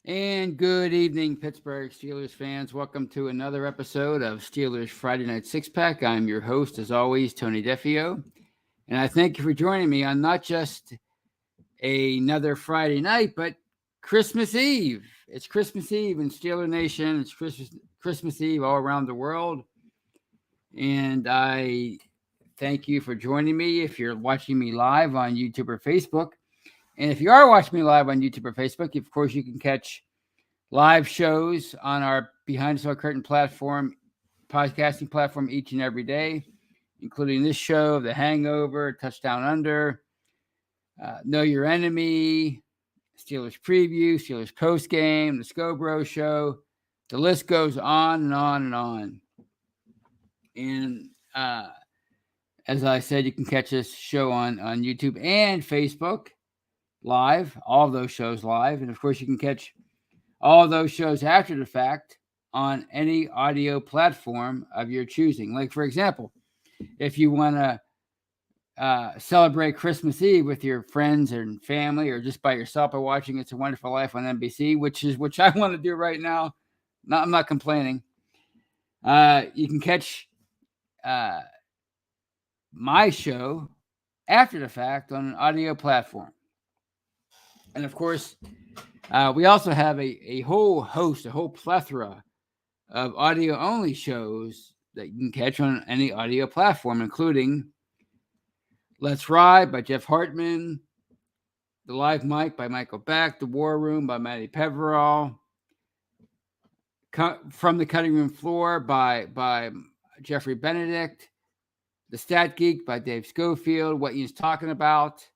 And good evening, Pittsburgh Steelers fans. Welcome to another episode of Steelers Friday Night Six Pack. I'm your host, as always, Tony Defio. And I thank you for joining me on not just another Friday night, but Christmas Eve. It's Christmas Eve in Steeler Nation. It's Christmas Eve all around the world. And I thank you for joining me if you're watching me live on YouTube or Facebook. And if you are watching me live on YouTube or Facebook, of course, you can catch live shows on our Behind the Steel Curtain platform, podcasting platform each and every day, including this show, The Hangover, Touchdown Under, Know Your Enemy, Steelers Preview, Steelers Post Game, The Scobro Show. The list goes on and on and on. And as I said, you can catch this show on YouTube and Facebook live, all of those shows live. And of course, you can catch all those shows after the fact on any audio platform of your choosing. Like, for example, if you want to celebrate Christmas Eve with your friends and family, or just by yourself by watching It's a Wonderful Life on NBC, which I want to do right now. I'm not complaining. You can catch my show after the fact on an audio platform. And of course, we also have a whole plethora of audio-only shows that you can catch on any audio platform, including Let's Ride by Jeff Hartman, The Live Mic by Michael Beck, The War Room by Matty Peverall, From the Cutting Room Floor by Jeffrey Benedict, The Stat Geek by Dave Schofield, What You's Talking About.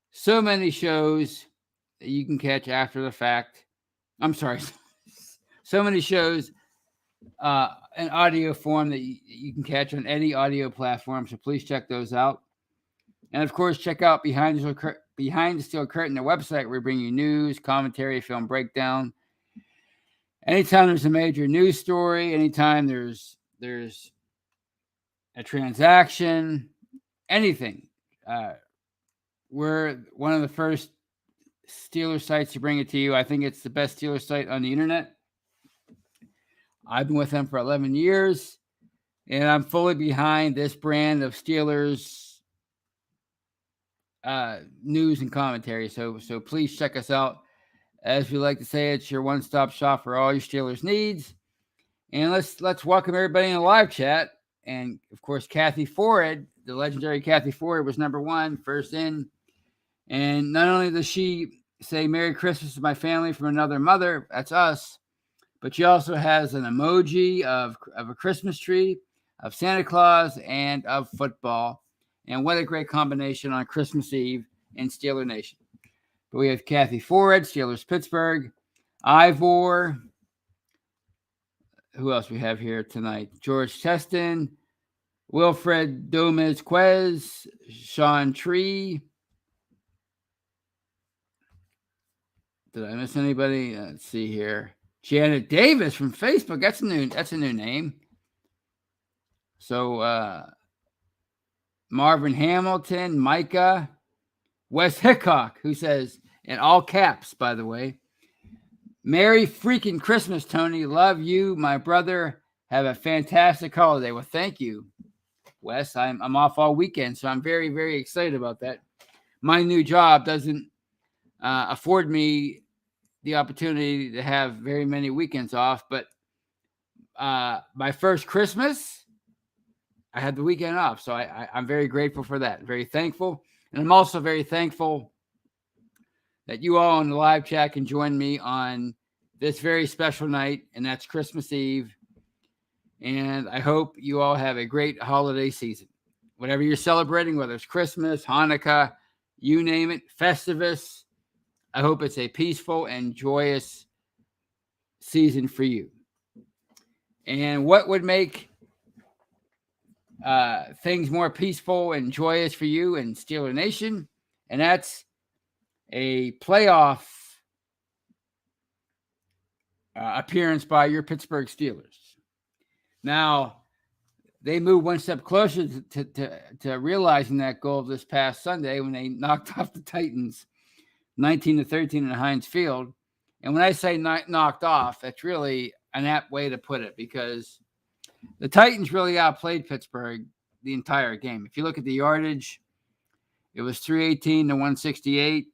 So many shows that you can catch after the fact. I'm sorry. So many shows in audio form that you can catch on any audio platform. So please check those out. And of course, check out Behind the Steel Curtain, the website where we bring you news, commentary, film breakdown. Anytime there's a major news story, anytime there's a transaction, anything. We're one of the first Steelers sites to bring it to you. I think it's the best Steelers site on the internet. I've been with them for 11 years, and I'm fully behind this brand of Steelers news and commentary. So please check us out. As we like to say, it's your one-stop shop for all your Steelers needs. And let's welcome everybody in the live chat. And of course, Kathy Ford, the legendary Kathy Ford, was number one, first in. And not only does she say Merry Christmas to my family from another mother, that's us, but she also has an emoji of a Christmas tree, of Santa Claus, and of football. And what a great combination on Christmas Eve in Steeler Nation. But we have Kathy Ford, Steelers Pittsburgh, Ivor. Who else we have here tonight? George Cheston, Wilfred Domez Quez, Sean Tree. Did I miss anybody? Let's see here. Janet Davis from Facebook. That's a new name. So Marvin Hamilton, Micah, Wes Hickok, who says, in all caps, by the way, Merry freaking Christmas, Tony. Love you, my brother. Have a fantastic holiday. Well, thank you, Wes. I'm off all weekend, so I'm very, very excited about that. My new job doesn't afford me the opportunity to have very many weekends off, but my first Christmas, I had the weekend off, so I'm very grateful for that. Very thankful, and I'm also very thankful that you all in the live chat can join me on this very special night, and that's Christmas Eve. And I hope you all have a great holiday season. Whatever you're celebrating, whether it's Christmas, Hanukkah, you name it, Festivus, I hope it's a peaceful and joyous season for you. And what would make things more peaceful and joyous for you in Steeler Nation? And that's a playoff appearance by your Pittsburgh Steelers. Now, they moved one step closer to realizing that goal this past Sunday when they knocked off the Titans 19-13 in Heinz Field. And when I say knocked off, that's really an apt way to put it, because the Titans really outplayed Pittsburgh the entire game. If you look at the yardage, it was 318 to 168.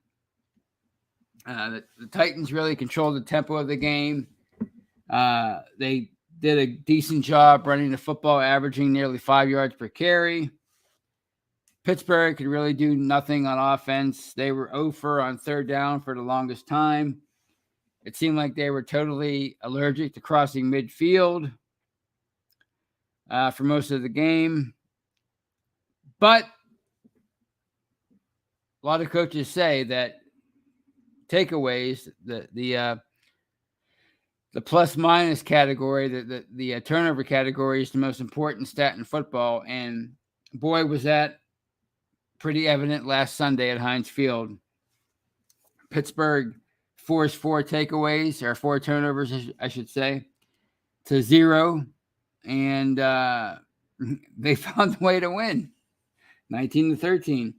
The Titans really controlled the tempo of the game. They did a decent job running the football, averaging nearly 5 yards per carry. Pittsburgh could really do nothing on offense. They were 0 on third down for the longest time. It seemed like they were totally allergic to crossing midfield for most of the game. But a lot of coaches say that takeaways, the plus minus category, the turnover category is the most important stat in football. And boy, was that pretty evident last Sunday at Heinz Field. Pittsburgh forced 4 takeaways, or 4 turnovers, I should say, to 0. And they found a way to win, 19-13.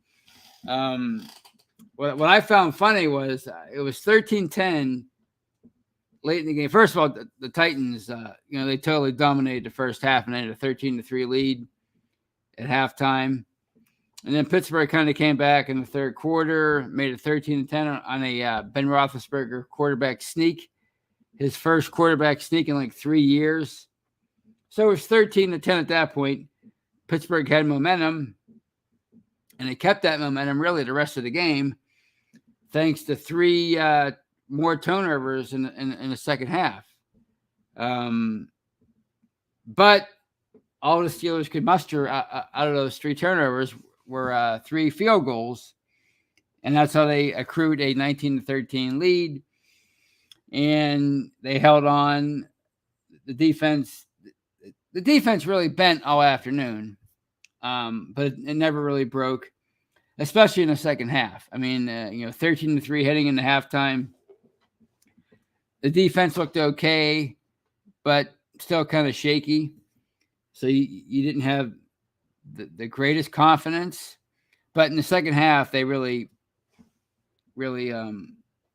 What I found funny was it was 13-10 late in the game. First of all, the Titans, they totally dominated the first half and ended a 13-3 lead at halftime. And then Pittsburgh kind of came back in the third quarter, made it 13-10 on a Ben Roethlisberger quarterback sneak, his first quarterback sneak in like 3 years. So it was 13-10 at that point. Pittsburgh had momentum, and they kept that momentum really the rest of the game, thanks to 3 more turnovers in the second half. But all the Steelers could muster out of those 3 turnovers were 3 field goals, and that's how they accrued a 19-13 lead. And they held on. The defense really bent all afternoon, but it never really broke, especially in the second half. I mean, 13-3 heading into halftime. The defense looked okay, but still kind of shaky. So you didn't have the greatest confidence. But in the second half, they really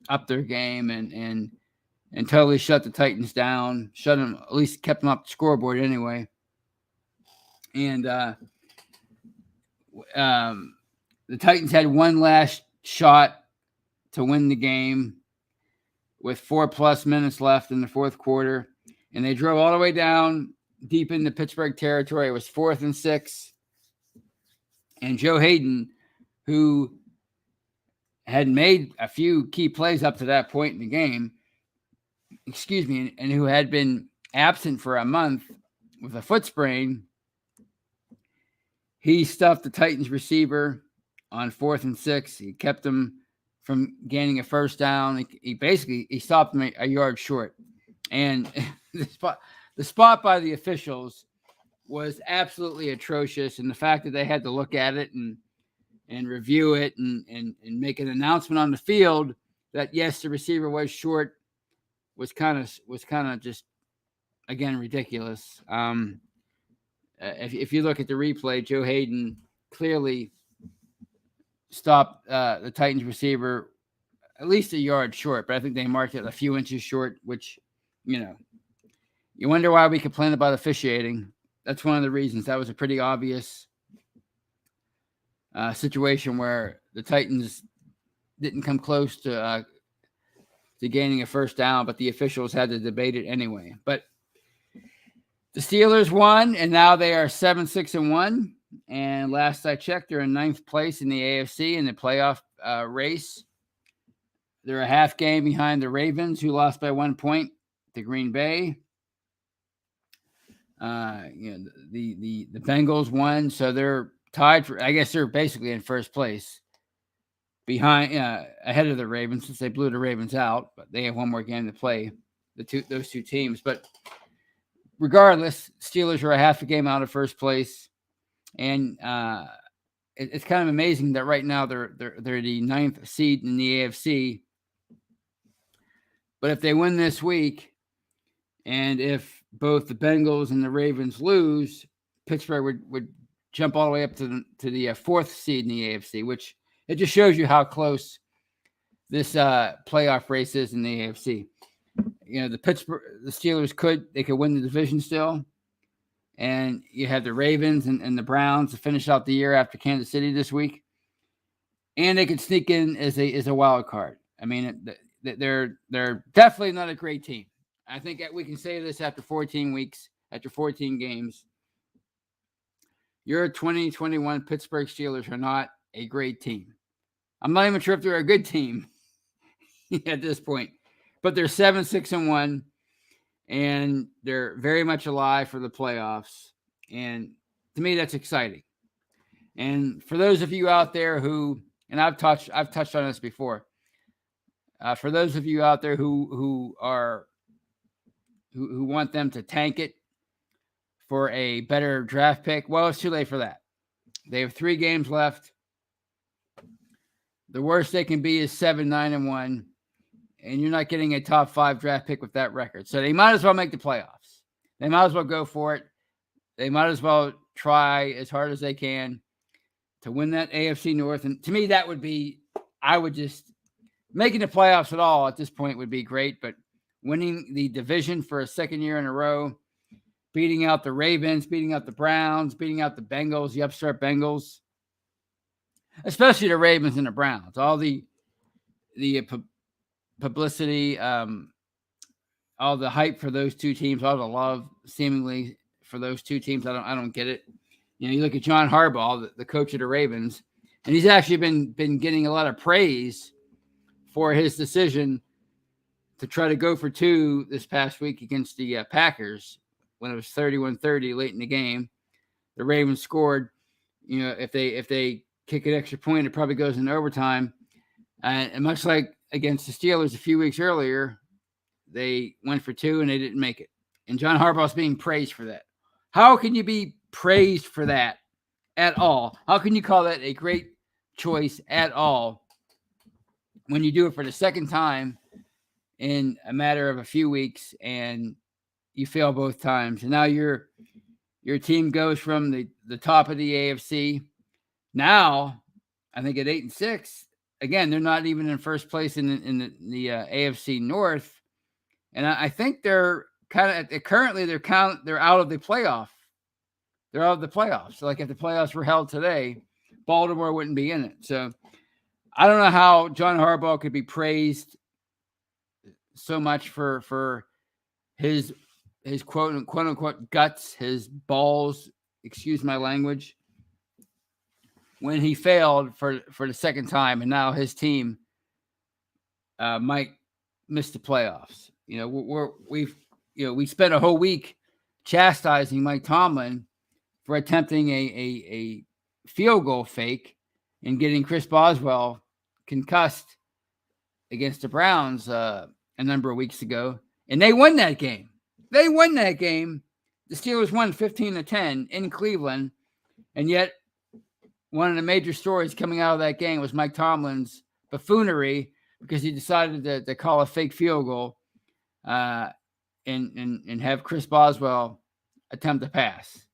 upped their game and totally shut the Titans down. Shut them, at least kept them up the scoreboard anyway. And the Titans had one last shot to win the game with 4+ minutes left in the fourth quarter. And they drove all the way down deep into Pittsburgh territory. It was 4th and 6. And Joe Hayden, who had made a few key plays up to that point in the game, and who had been absent for a month with a foot sprain, he stuffed the Titans receiver on 4th and 6. He kept them from gaining a first down. He stopped them a yard short. And the spot by the officials was absolutely atrocious. And the fact that they had to look at it and review it and make an announcement on the field that, yes, the receiver was short was kind of just, again, ridiculous. If you look at the replay, Joe Hayden clearly stopped the Titans receiver at least a yard short, but I think they marked it a few inches short, which, you wonder why we complain about officiating. That's one of the reasons. That was a pretty obvious situation where the Titans didn't come close to gaining a first down, but the officials had to debate it anyway. But the Steelers won, and now they are 7-6-1. And last I checked, they're in 9th place in the AFC in the playoff race. They're a half game behind the Ravens, who lost by 1 point to Green Bay. The Bengals won, so they're tied for. I guess they're basically in first place, behind ahead of the Ravens, since they blew the Ravens out. But they have one more game to play. Those two teams, but regardless, Steelers are a half a game out of first place, and it's kind of amazing that right now they're the 9th seed in the AFC. But if they win this week, and if both the Bengals and the Ravens lose, Pittsburgh would jump all the way up to the 4th seed in the AFC, which it just shows you how close this playoff race is in the AFC. The Steelers could win the division still, and you have the Ravens and the Browns to finish out the year after Kansas City this week, and they could sneak in as a wild card. I mean, they're definitely not a great team. I think we can say this after 14 weeks, after 14 games. Your 2021 Pittsburgh Steelers are not a great team. I'm not even sure if they're a good team at this point, but they're 7-6-1, and they're very much alive for the playoffs. And to me, that's exciting. And for those of you out there who, and I've touched on this before, for those of you out there who want them to tank it for a better draft pick, well, it's too late for that. They have 3 games left. The worst they can be is 7-9-1, and you're not getting a top 5 draft pick with that record. So they might as well make the playoffs. They might as well go for it. They might as well try as hard as they can to win that AFC North. And to me, that would be, I would just, making the playoffs at all at this point would be great, but winning the division for a second year in a row, beating out the Ravens, beating out the Browns, beating out the Bengals, the upstart Bengals, especially the Ravens and the Browns. All the publicity, all the hype for those two teams, all the love seemingly for those two teams. I don't get it. You look at John Harbaugh, the coach of the Ravens, and he's actually been getting a lot of praise for his decision to try to go for 2 this past week against the Packers when it was 31-30 late in the game. The Ravens scored. If they kick an extra point, it probably goes into overtime. And much like against the Steelers a few weeks earlier, they went for 2 and they didn't make it. And John Harbaugh's being praised for that. How can you be praised for that at all? How can you call that a great choice at all when you do it for the second time in a matter of a few weeks and you fail both times? And now your team goes from the top of the AFC. Now, I think at 8-6, again, they're not even in first place in the AFC North. And I think they're currently they're out of the playoff. They're out of the playoffs. So like if the playoffs were held today, Baltimore wouldn't be in it. So I don't know how John Harbaugh could be praised so much for his quote unquote guts, his balls, excuse my language, when he failed for the second time, and now his team might miss the playoffs. We spent a whole week chastising Mike Tomlin for attempting a field goal fake and getting Chris Boswell concussed against the Browns a number of weeks ago, and they won that game. The Steelers won 15-10 in Cleveland, and yet one of the major stories coming out of that game was Mike Tomlin's buffoonery because he decided to call a fake field goal and have Chris Boswell attempt to pass.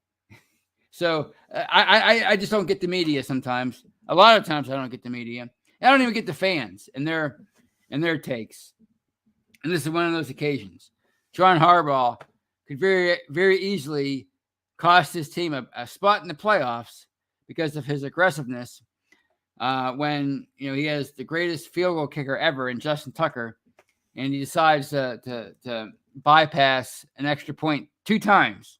So I just don't get the media sometimes. A lot of times I don't get the media. I don't even get the fans and their takes. And this is one of those occasions. John Harbaugh could very, very easily cost his team a spot in the playoffs because of his aggressiveness when he has the greatest field goal kicker ever in Justin Tucker, and he decides to bypass an extra point 2 times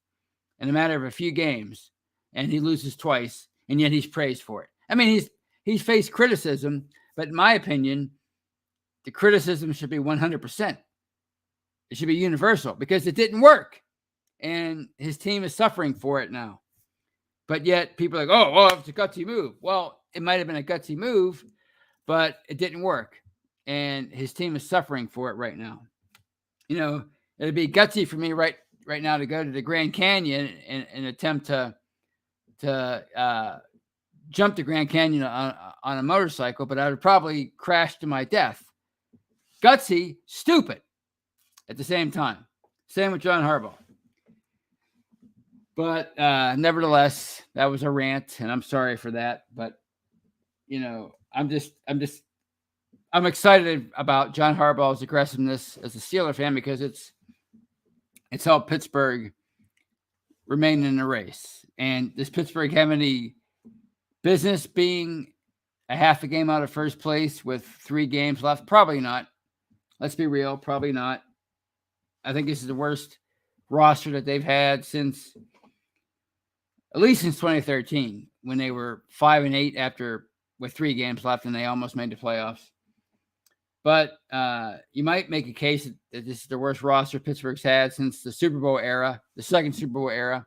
in a matter of a few games, and he loses twice, and yet he's praised for it. I mean, he's faced criticism, but in my opinion, the criticism should be 100%. It should be universal because it didn't work, and his team is suffering for it now. But yet people are like, oh, well, it's a gutsy move. Well, it might have been a gutsy move, but it didn't work, and his team is suffering for it right now. It'd be gutsy for me right now to go to the Grand Canyon and attempt to jump the Grand Canyon on a motorcycle, but I would probably crash to my death. Gutsy, stupid at the same time. Same with John Harbaugh. But nevertheless, that was a rant, and I'm sorry for that. But I'm excited about John Harbaugh's aggressiveness as a Steeler fan because it's helped Pittsburgh remain in the race. And does Pittsburgh have any business being a half a game out of first place with 3 games left? Probably not. Let's be real. Probably not. I think this is the worst roster that they've had at least since 2013, when they were 5-8 with 3 games left and they almost made the playoffs. But you might make a case that this is the worst roster Pittsburgh's had since the Super Bowl era, the second Super Bowl era,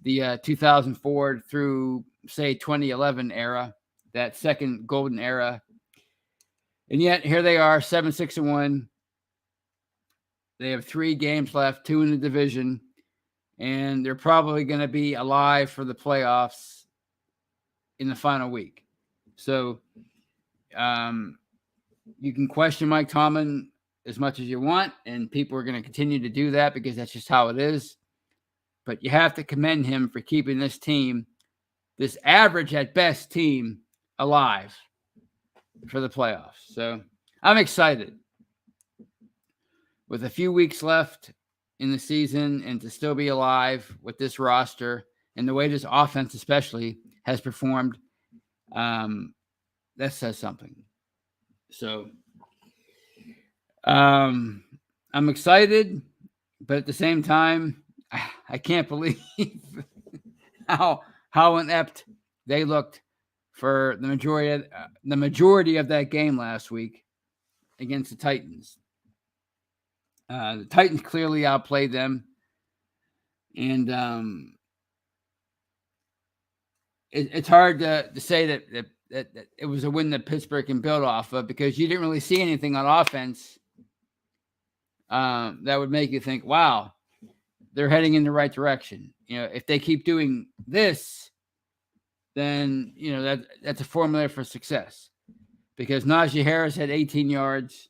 the 2004 through, say, 2011 era, that second golden era. And yet here they are, 7-6-1. They have 3 games left, 2 in the division, and they're probably going to be alive for the playoffs in the final week. So you can question Mike Tomlin as much as you want, and people are going to continue to do that because that's just how it is. But you have to commend him for keeping this team, this average at best team, alive for the playoffs. So I'm excited. With a few weeks left in the season and to still be alive with this roster and the way this offense especially has performed, that says something. So I'm excited, but at the same time, I can't believe how inept they looked for the majority of that game last week against the Titans. The Titans clearly outplayed them, and it's hard to say that it was a win that Pittsburgh can build off of because you didn't really see anything on offense that would make you think, wow, they're heading in the right direction. If they keep doing this, then, that's a formula for success. Because Najee Harris had 18 yards.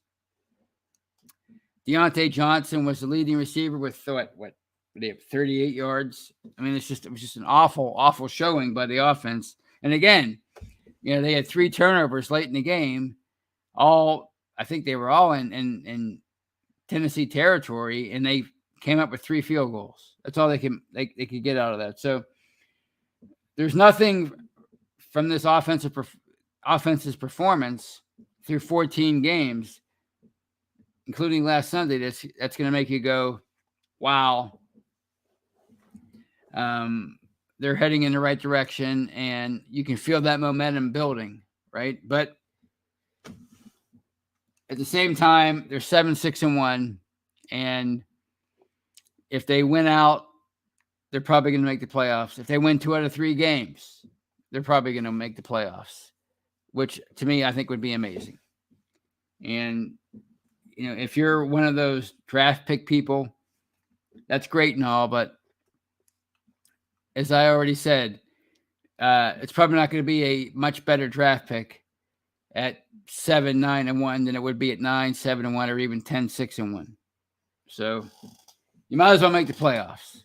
Deontay Johnson was the leading receiver with what they have 38 yards. I mean, it was just an awful showing by the offense. And again, they had 3 turnovers late in the game. I think they were all in Tennessee territory, and they came up with 3 field goals. That's all they could get out of that. So there's nothing from this offense's performance through 14 games, including last Sunday, that's going to make you go, wow. They're heading in the right direction, and you can feel that momentum building, right? But at the same time, they're 7-6-1, and if they win out, they're probably going to make the playoffs. If they win 2 out of 3 games, they're probably going to make the playoffs, which to me, I think would be amazing. And, if you're one of those draft pick people, that's great and all, but as I already said, it's probably not going to be a much better draft pick at 7-9-1 than it would be at 9-7-1 or even 10-6-1. So you might as well make the playoffs.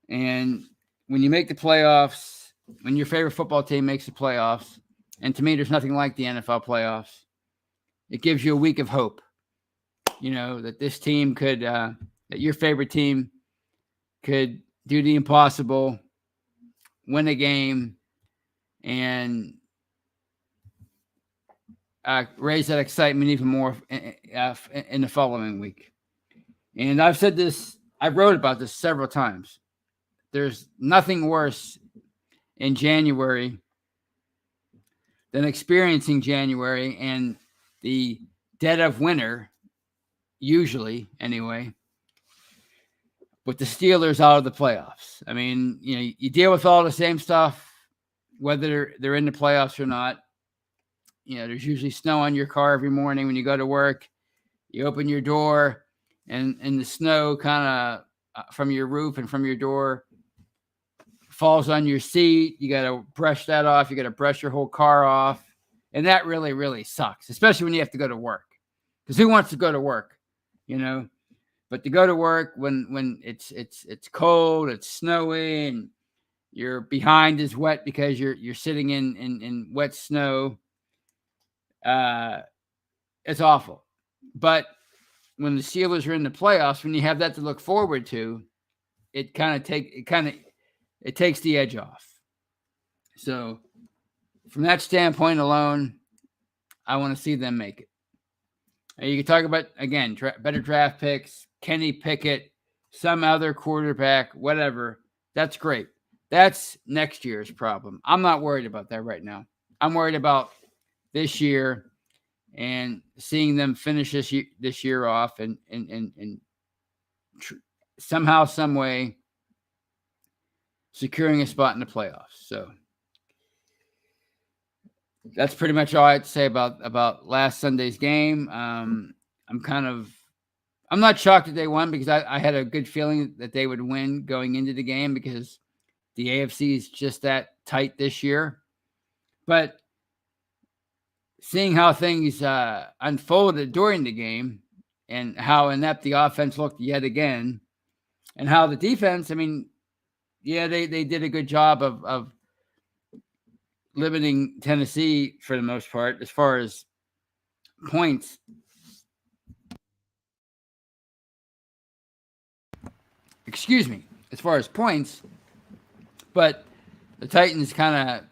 And when you make the playoffs, when your favorite football team makes the playoffs, and to me, there's nothing like the NFL playoffs, it gives you a week of hope. That this team could, that your favorite team could do the impossible, win a game, and raise that excitement even more in the following week. And I've said this, I wrote about this several times. There's nothing worse in January than experiencing January and the dead of winter, usually anyway, with the Steelers out of the playoffs. I mean, you deal with all the same stuff, whether they're in the playoffs or not. There's usually snow on your car every morning when you go to work. You open your door, and the snow kind of from your roof and from your door falls on your seat. You got to brush that off. You got to brush your whole car off. And that really, really sucks, especially when you have to go to work. Because who wants to go to work, But to go to work when it's cold, it's snowy, and your behind is wet because you're sitting in wet snow, it's awful. But when the Steelers are in the playoffs, when you have that to look forward to, it takes the edge off. So from that standpoint alone, I want to see them make it. And you can talk about, again, better draft picks, Kenny Pickett, some other quarterback, whatever. That's great. That's next year's problem. I'm not worried about that right now. I'm worried about this year and seeing them finish this year off and somehow, some way, securing a spot in the playoffs. So that's pretty much all I have to say about last Sunday's game. I'm not shocked that they won because I had a good feeling that they would win going into the game because the AFC is just that tight this year. But seeing how things unfolded during the game and how inept the offense looked yet again, and how the defense, I mean, yeah, they did a good job of limiting Tennessee for the most part as far as points. Excuse me, as far as points, but the Titans kind of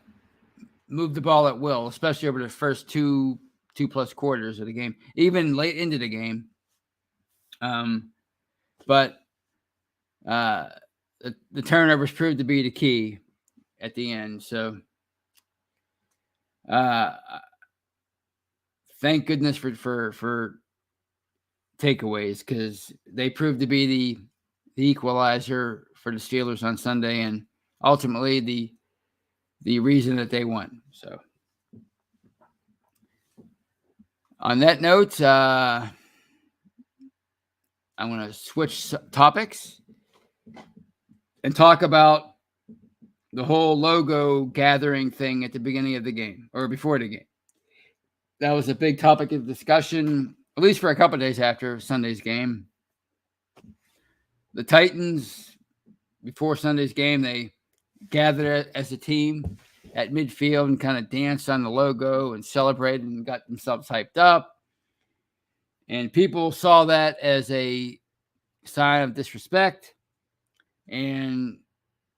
moved the ball at will, especially over the first two plus quarters of the game, even late into the game. But the turnovers proved to be the key at the end. So thank goodness for takeaways, because they proved to be the equalizer for the Steelers on Sunday, and ultimately the reason that they won. So on that note, I'm going to switch topics and talk about the whole logo gathering thing at the beginning of the game or before the game. That was a big topic of discussion, at least for a couple of days after Sunday's game. The Titans, before Sunday's game, they gathered as a team at midfield and kind of danced on the logo and celebrated and got themselves hyped up. And people saw that as a sign of disrespect. And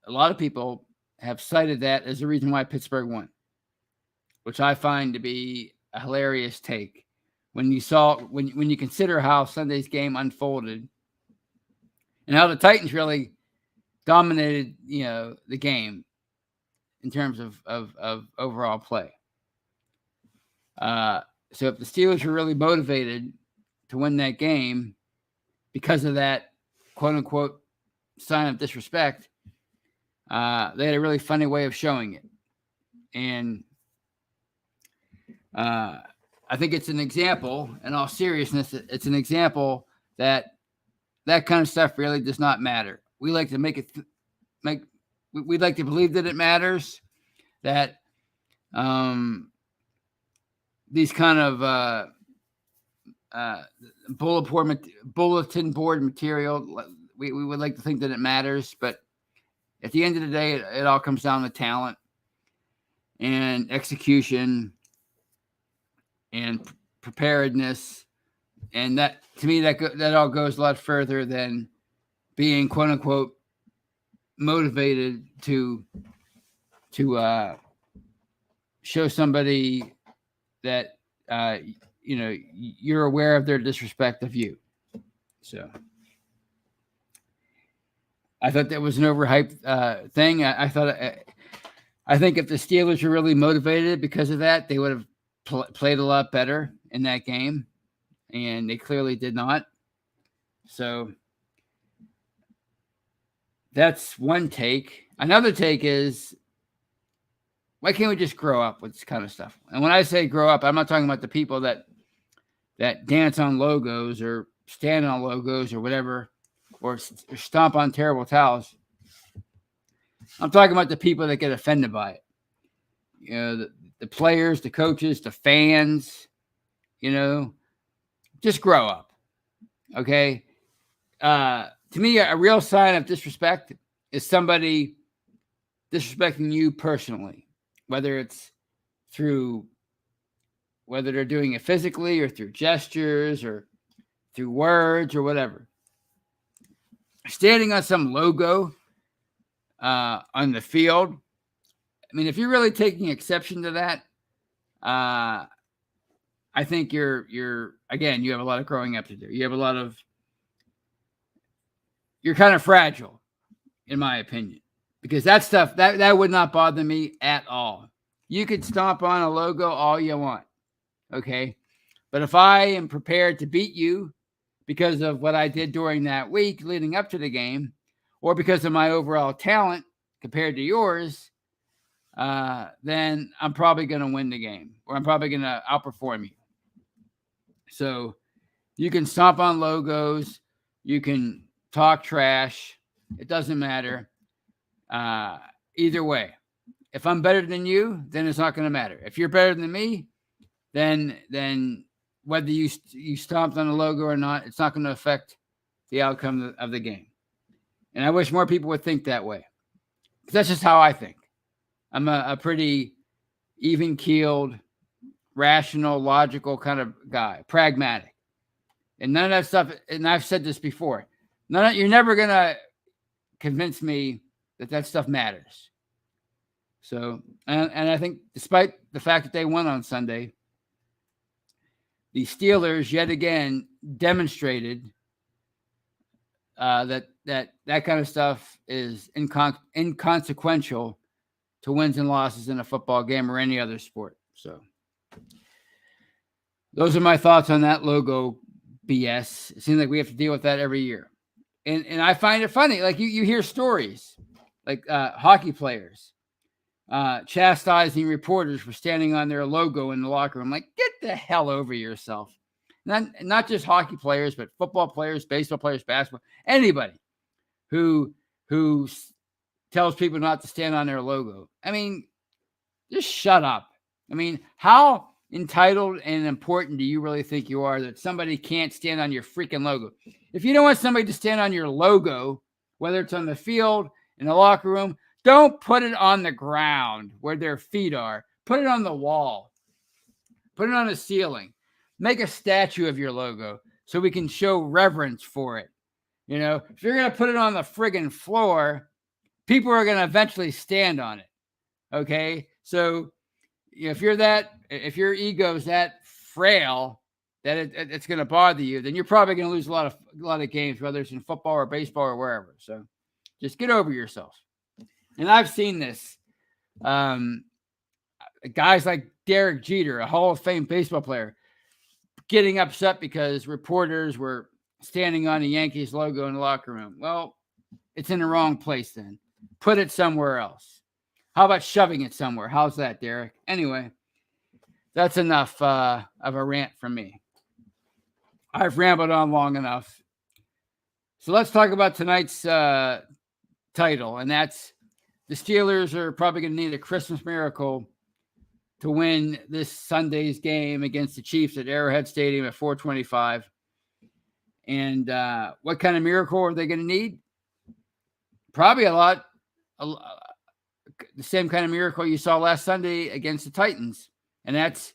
a lot of people have cited that as the reason why Pittsburgh won, which I find to be a hilarious take. When you consider how Sunday's game unfolded and how the Titans really dominated, the game in terms of overall play. So if the Steelers were really motivated to win that game because of that quote unquote sign of disrespect, they had a really funny way of showing it. And I think it's an example, in all seriousness, it's an example that kind of stuff really does not matter. We like to we'd like to believe that it matters, that these kind of bulletin board material, we would like to think that it matters, but at the end of the day, it all comes down to talent and execution and preparedness. And that, to me, that all goes a lot further than being quote unquote motivated to show somebody that you're aware of their disrespect of you. So I thought that was an overhyped thing. I think if the Steelers were really motivated because of that, they would have played a lot better in that game, and they clearly did not. So that's one take. Another take is, why can't we just grow up with this kind of stuff? And when I say grow up, I'm not talking about the people that dance on logos or stand on logos or whatever, or stomp on terrible towels. I'm talking about the people that get offended by it. The players, the coaches, the fans, just grow up. Okay. To me, a real sign of disrespect is somebody disrespecting you personally, whether it's through whether they're doing it physically or through gestures or through words or whatever. Standing on some logo on the field, I mean, if you're really taking exception to that, I think you're again, you have a lot of growing up to do. You're kind of fragile, in my opinion, because that stuff that would not bother me at all. You could stomp on a logo all you want, okay? But if I am prepared to beat you because of what I did during that week leading up to the game, or because of my overall talent compared to yours, then I'm probably going to win the game, or I'm probably going to outperform you. So you can stomp on logos, you can talk trash. It doesn't matter. Either way, if I'm better than you, then it's not going to matter. If you're better than me, then whether you stomped on a logo or not, it's not going to affect the outcome of the game. And I wish more people would think that way, because that's just how I think. I'm a pretty even-keeled, rational, logical kind of guy, pragmatic. And none of that stuff, and I've said this before, you're never going to convince me that stuff matters. So, and I think despite the fact that they won on Sunday, the Steelers yet again demonstrated that kind of stuff is inconsequential to wins and losses in a football game or any other sport. So those are my thoughts on that logo BS. It seems like we have to deal with that every year. And I find it funny. Like you hear stories like hockey players chastising reporters for standing on their logo in the locker room. Like, get the hell over yourself. Not just hockey players, but football players, baseball players, basketball, anybody who tells people not to stand on their logo. I mean, just shut up. I mean, how entitled and important do you really think you are that somebody can't stand on your freaking logo? If you don't want somebody to stand on your logo, whether it's on the field, in the locker room, don't put it on the ground where their feet are. Put it on the wall. Put it on the ceiling. Make a statue of your logo so we can show reverence for it. You know, if you're going to put it on the friggin' floor, people are going to eventually stand on it. Okay? So if your ego's that frail that it's going to bother you, then you're probably going to lose a lot of games, whether it's in football or baseball or wherever. So just get over yourself. And I've seen this. Guys like Derek Jeter, a Hall of Fame baseball player, getting upset because reporters were standing on the Yankees logo in the locker room. Well, it's in the wrong place then. Put it somewhere else. How about shoving it somewhere? How's that, Derek? Anyway, that's enough of a rant from me. I've rambled on long enough. So let's talk about tonight's title, and that's the Steelers are probably going to need a Christmas miracle to win this Sunday's game against the Chiefs at Arrowhead Stadium at 4:25. And what kind of miracle are they going to need? Probably the same kind of miracle you saw last Sunday against the Titans, and that's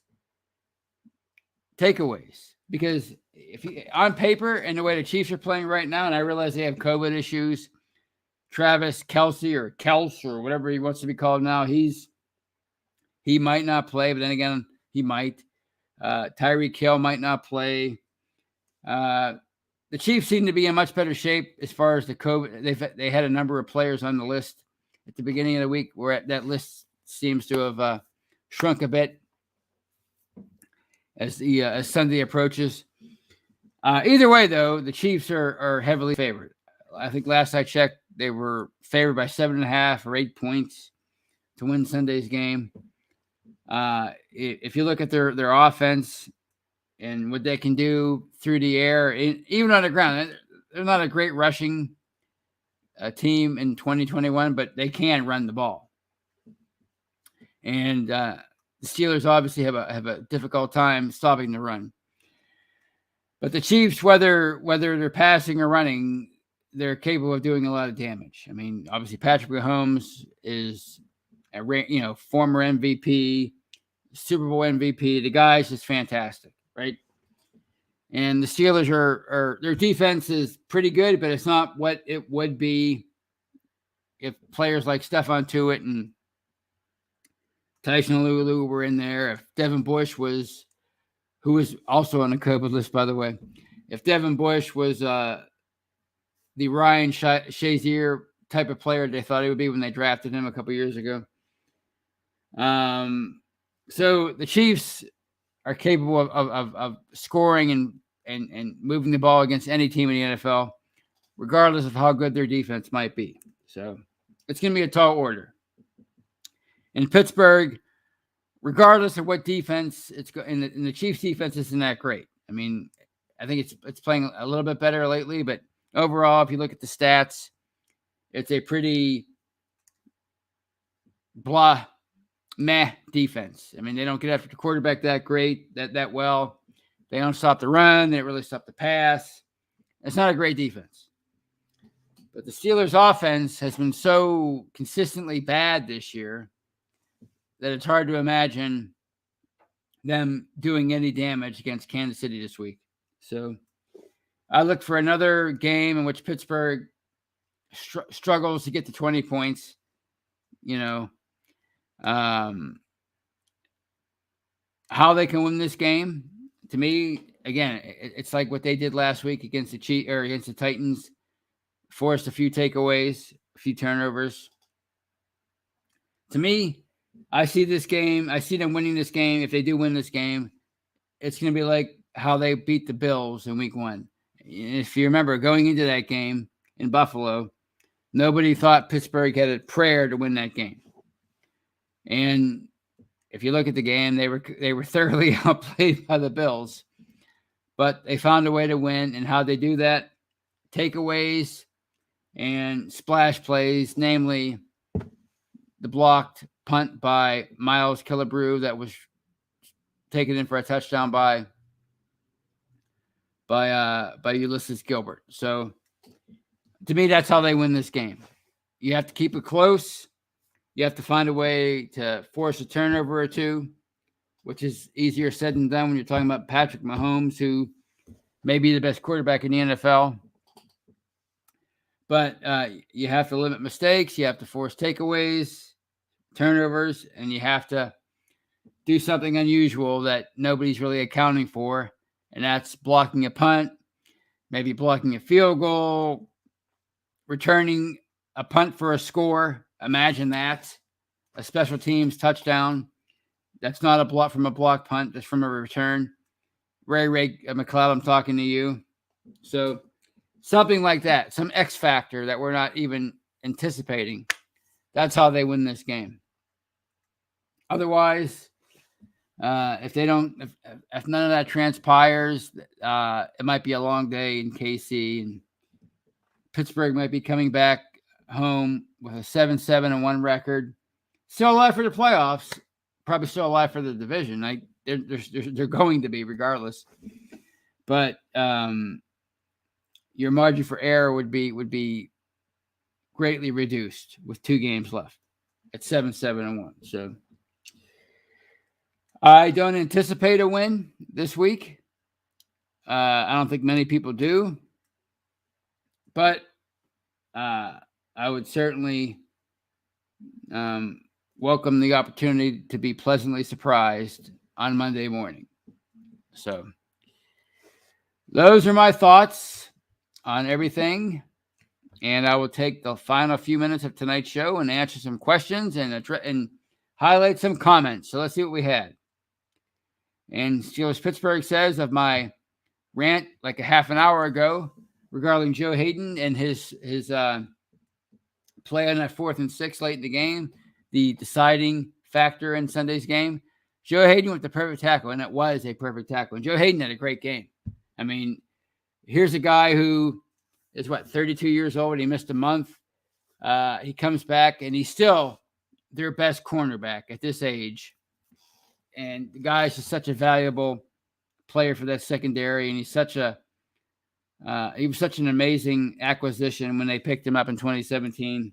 takeaways. Because if you, on paper and the way the Chiefs are playing right now, and I realize they have COVID issues, Travis Kelce or Kels or whatever he wants to be called now, he might not play, but then again, he might. Tyreek Hill might not play. The Chiefs seem to be in much better shape as far as the COVID. They had a number of players on the list at the beginning of the week, where that list seems to have shrunk a bit as Sunday approaches. Either way, though, the Chiefs are heavily favored. I think last I checked, they were favored by 7.5 or 8 points to win Sunday's game. If you look at their offense and what they can do through the air, even on the ground, they're not a great rushing team in 2021, but they can run the ball. And the Steelers obviously have a difficult time stopping the run. But the Chiefs, whether they're passing or running, they're capable of doing a lot of damage. I mean, obviously Patrick Mahomes is a former MVP, Super Bowl MVP. The guy's just fantastic, right? And the Steelers are their defense is pretty good, but it's not what it would be if players like Stephon Tuitt and Tyson Lulu were in there. If Devin Bush was, who was also on the COVID list, by the way, if Devin Bush was the Ryan Shazier type of player they thought he would be when they drafted him a couple years ago. So the Chiefs are capable of scoring and moving the ball against any team in the NFL, regardless of how good their defense might be. So it's going to be a tall order. In Pittsburgh, regardless of what defense in the Chiefs' defense isn't that great. I mean, I think it's playing a little bit better lately, but overall, if you look at the stats, it's a pretty meh defense. I mean, they don't get after the quarterback that great, that well. They don't stop the run. They don't really stop the pass. It's not a great defense. But the Steelers' offense has been so consistently bad this year that it's hard to imagine them doing any damage against Kansas City this week. So I look for another game in which Pittsburgh struggles to get to 20 points. How they can win this game, to me, again, it's like what they did last week against the Titans. Forced a few takeaways, a few turnovers. To me, I see this game. I see them winning this game. If they do win this game, it's going to be like how they beat the Bills in week 1. If you remember, going into that game in Buffalo, nobody thought Pittsburgh had a prayer to win that game. And if you look at the game, they were thoroughly outplayed by the Bills. But they found a way to win, and how they do that, takeaways and splash plays, namely the blocked punt by Miles Killebrew that was taken in for a touchdown by Ulysses Gilbert. So to me, that's how they win this game. You have to keep it close. You have to find a way to force a turnover or two, which is easier said than done when you're talking about Patrick Mahomes, who may be the best quarterback in the NFL. But you have to limit mistakes. You have to force takeaways, turnovers, and you have to do something unusual that nobody's really accounting for, and that's blocking a punt, maybe blocking a field goal, returning a punt for a score. Imagine that. A special teams touchdown. That's not a block from a block punt. That's from a return. Ray McLeod, I'm talking to you. So something like that. Some X factor that we're not even anticipating. That's how they win this game. Otherwise, if none of that transpires, it might be a long day in KC, and Pittsburgh might be coming back home with a 7-7-1 record. Still alive for the playoffs. Probably still alive for the division. They're going to be regardless. But your margin for error would be greatly reduced with 2 games left at 7-7-1. So I don't anticipate a win this week. I don't think many people do. But I would certainly welcome the opportunity to be pleasantly surprised on Monday morning. So those are my thoughts on everything. And I will take the final few minutes of tonight's show and answer some questions and highlight some comments. So let's see what we had. And Steelers Pittsburgh says of my rant like a half an hour ago regarding Joe Hayden and his play on that 4th and 6 late in the game, the deciding factor in Sunday's game. Joe Hayden with the perfect tackle, and it was a perfect tackle. And Joe Hayden had a great game. I mean, here's a guy who is, 32 years old, and he missed a month. He comes back, and he's still their best cornerback at this age. And the guy is just such a valuable player for that secondary, and he was such an amazing acquisition when they picked him up in 2017.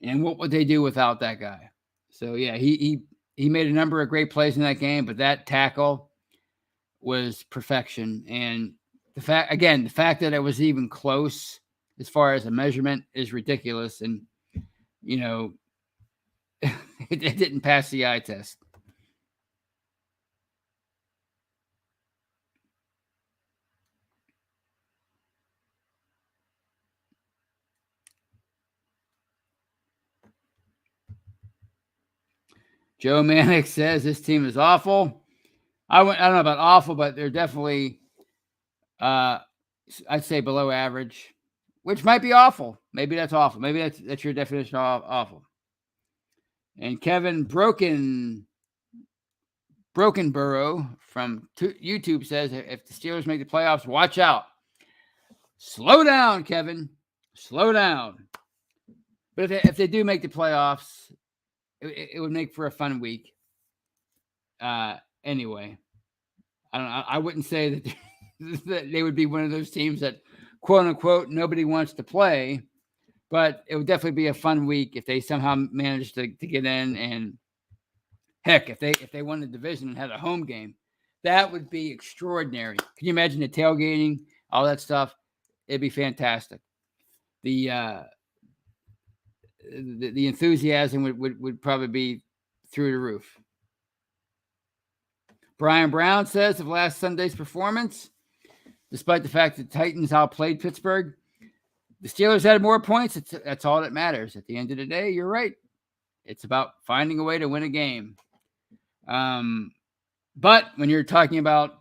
And what would they do without that guy? So yeah, he he made a number of great plays in that game, but that tackle was perfection. And the fact that it was even close as far as a measurement is ridiculous. And, it didn't pass the eye test. Joe Manick says this team is awful. I don't know about awful, but they're definitely, I'd say below average, which might be awful. Maybe that's awful. Maybe that's your definition of awful. And Kevin Brokenborough from YouTube says, if the Steelers make the playoffs, watch out. Slow down, Kevin. Slow down. But if they do make the playoffs, it would make for a fun week. Anyway, I wouldn't say that that they would be one of those teams that, quote unquote, nobody wants to play, but it would definitely be a fun week if they somehow managed to get in. And heck, if they won the division and had a home game, that would be extraordinary. Can you imagine the tailgating, all that stuff? It'd be fantastic. The enthusiasm would probably be through the roof. Brian Brown says of last Sunday's performance, despite the fact that the Titans outplayed Pittsburgh, the Steelers had more points. That's all that matters. At the end of the day, you're right. It's about finding a way to win a game. But when you're talking about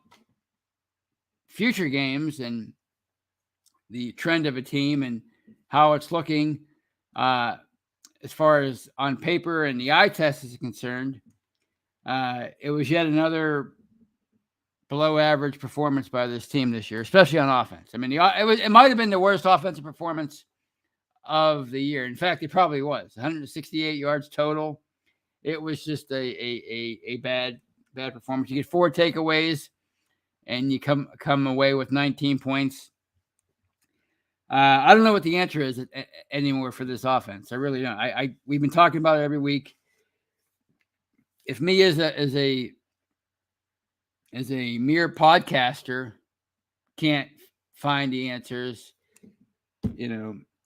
future games and the trend of a team and how it's looking, as far as on paper and the eye test is concerned, it was yet another below average performance by this team this year, especially on offense. I mean, it might have been the worst offensive performance of the year. In fact, it probably was 168 yards total. It was just a bad performance. You get 4 takeaways and you come away with 19 points. I don't know what the answer is anymore for this offense. I really don't. We've been talking about it every week. If me as a mere podcaster can't find the answers,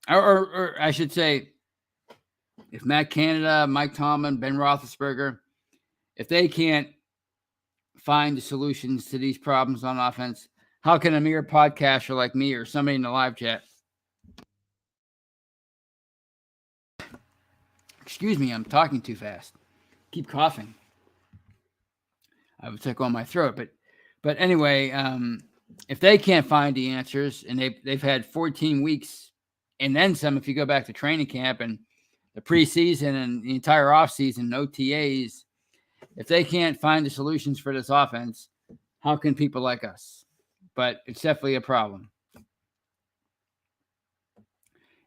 or I should say, if Matt Canada, Mike Tomlin, Ben Roethlisberger, if they can't find the solutions to these problems on offense, how can a mere podcaster like me or somebody in the live chat? Excuse me, I'm talking too fast. Keep coughing. I would take on my throat, but anyway, if they can't find the answers, and they've had 14 weeks and then some, if you go back to training camp and the preseason and the entire offseason, no TAs, if they can't find the solutions for this offense, how can people like us? But it's definitely a problem.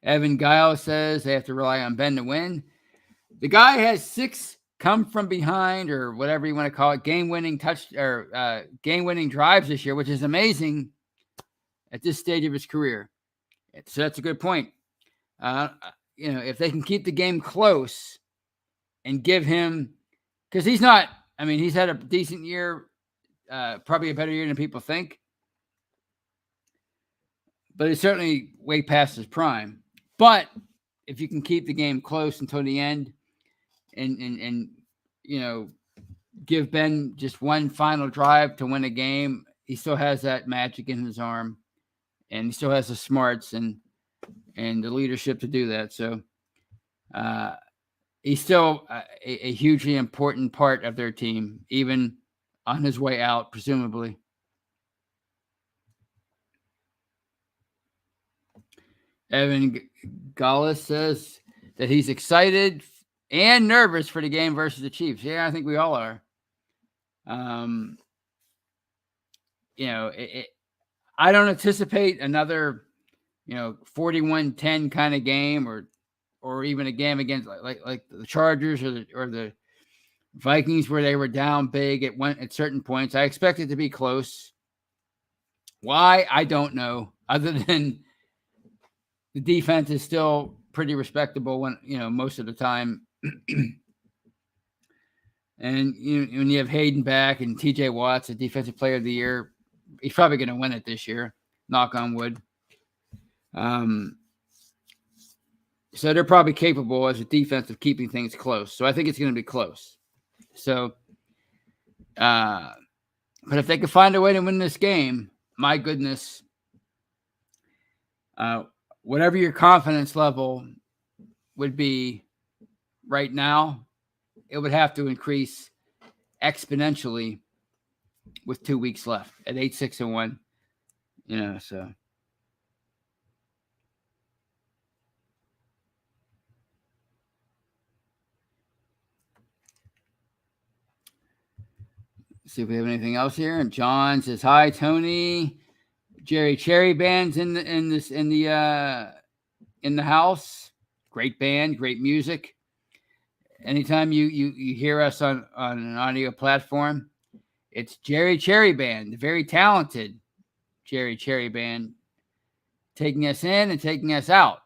Evan Guile says they have to rely on Ben to win. The guy has 6 come from behind, or whatever you want to call it, game-winning drives this year, which is amazing at this stage of his career. So that's a good point. If they can keep the game close and give him, because he's had a decent year, probably a better year than people think, but he's certainly way past his prime. But if you can keep the game close until the end and give Ben just one final drive to win a game, he still has that magic in his arm, and he still has the smarts and the leadership to do that. So he's still a hugely important part of their team, even on his way out, presumably. Evan Gallus says that he's excited and nervous for the game versus the Chiefs. Yeah, I think we all are. I don't anticipate another, 41-10 kind of game, or even a game against like the Chargers or the Vikings where they were down big at certain points. I expect it to be close. Why? I don't know. Other than the defense is still pretty respectable when, most of the time. And when you have Hayden back and TJ Watts, a defensive player of the year, he's probably going to win it this year. Knock on wood. So they're probably capable as a defense of keeping things close. So I think it's going to be close. So, but if they can find a way to win this game, my goodness, whatever your confidence level would be right now, it would have to increase exponentially with 2 weeks left at 8-6-1. So. See if we have anything else here. And John says, "Hi, Tony. Jerry Cherry Band's in the house. Great band, great music. Anytime you hear us on an audio platform, it's Jerry Cherry Band, the very talented Jerry Cherry Band, taking us in and taking us out.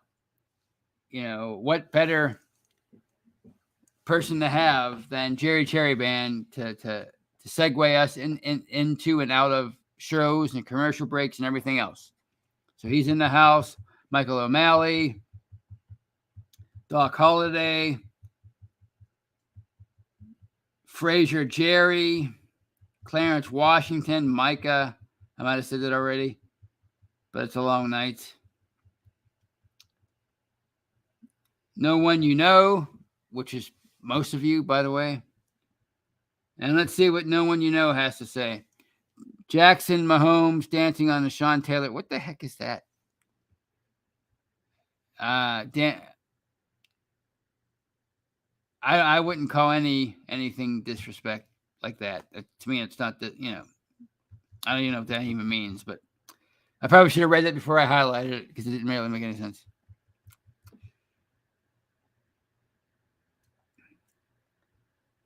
What better person to have than Jerry Cherry Band to segue us into and out of shows and commercial breaks and everything else. So he's in the house. Michael O'Malley, Doc Holliday, Fraser Jerry, Clarence Washington, Micah. I might have said that already, but it's a long night. No One You Know, which is most of you, by the way. And let's see what No One You Know has to say. Jackson Mahomes dancing on the Sean Taylor. What the heck is that? I wouldn't call anything disrespect like that. To me, it's not that, I don't even know what that even means, but I probably should have read that before I highlighted it because it didn't really make any sense.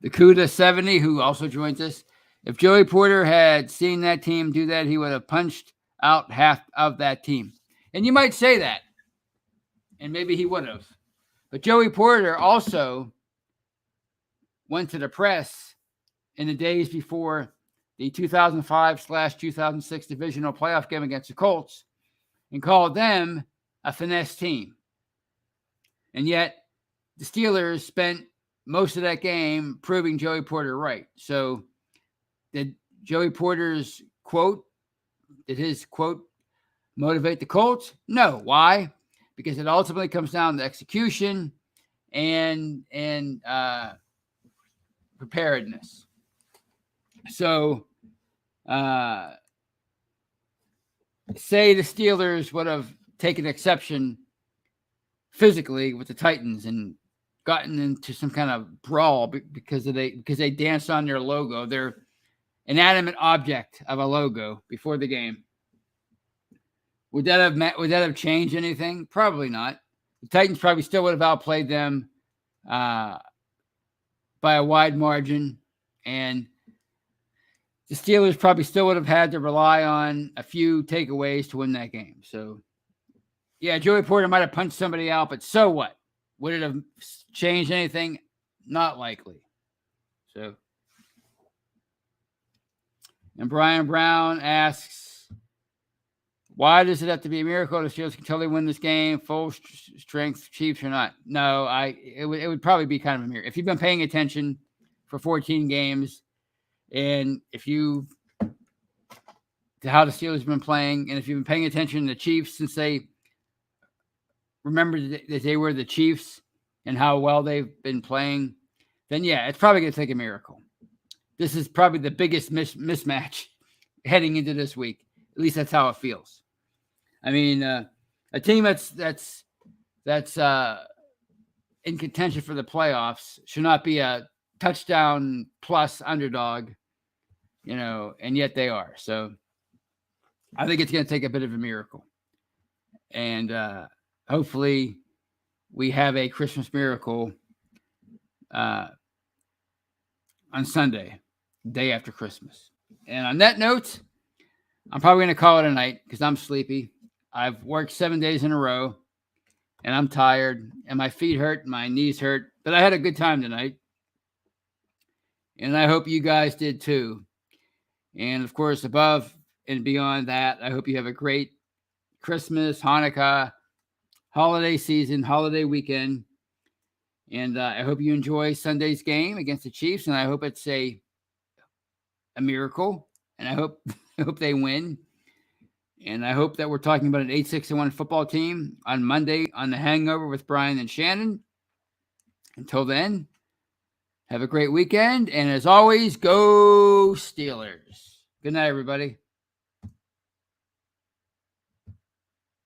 The Cuda 70, who also joins us. If Joey Porter had seen that team do that, he would have punched out half of that team. And you might say that. And maybe he would have. But Joey Porter also went to the press in the days before the 2005/2006 divisional playoff game against the Colts and called them a finesse team. And yet the Steelers spent most of that game proving Joey Porter right. So did Joey Porter's quote, did his quote motivate the Colts? No. Why? Because it ultimately comes down to execution and preparedness. So say the Steelers would have taken exception physically with the Titans and gotten into some kind of brawl because they danced on their logo, their inanimate object of a logo before the game. Would that have changed anything? Probably not. The Titans probably still would have outplayed them by a wide margin, and the Steelers probably still would have had to rely on a few takeaways to win that game. So, yeah, Joey Porter might have punched somebody out, but so what? Would it have changed anything? Not likely. So, and Brian Brown asks, why does it have to be a miracle the Steelers can totally win this game, full strength Chiefs or not? No, it would probably be kind of a miracle. If you've been paying attention for 14 games, and if you to how the Steelers have been playing, and if you've been paying attention to the Chiefs since they remember that they were the Chiefs and how well they've been playing, then yeah, it's probably going to take a miracle. This is probably the biggest mismatch heading into this week. At least that's how it feels. I mean, a team that's in contention for the playoffs should not be a touchdown plus underdog, and yet they are. So I think it's going to take a bit of a miracle. And hopefully we have a Christmas miracle on Sunday, day after Christmas. And on that note, I'm probably going to call it a night because I'm sleepy. I've worked 7 days in a row, and I'm tired, and my feet hurt, and my knees hurt. But I had a good time tonight. And I hope you guys did too. And of course, above and beyond that, I hope you have a great Christmas, Hanukkah, holiday season, holiday weekend. And I hope you enjoy Sunday's game against the Chiefs. And I hope it's a miracle. And I hope they win. And I hope that we're talking about an 8-6-1 football team on Monday on The Hangover with Brian and Shannon. Until then, have a great weekend. And as always, go Steelers. Good night, everybody.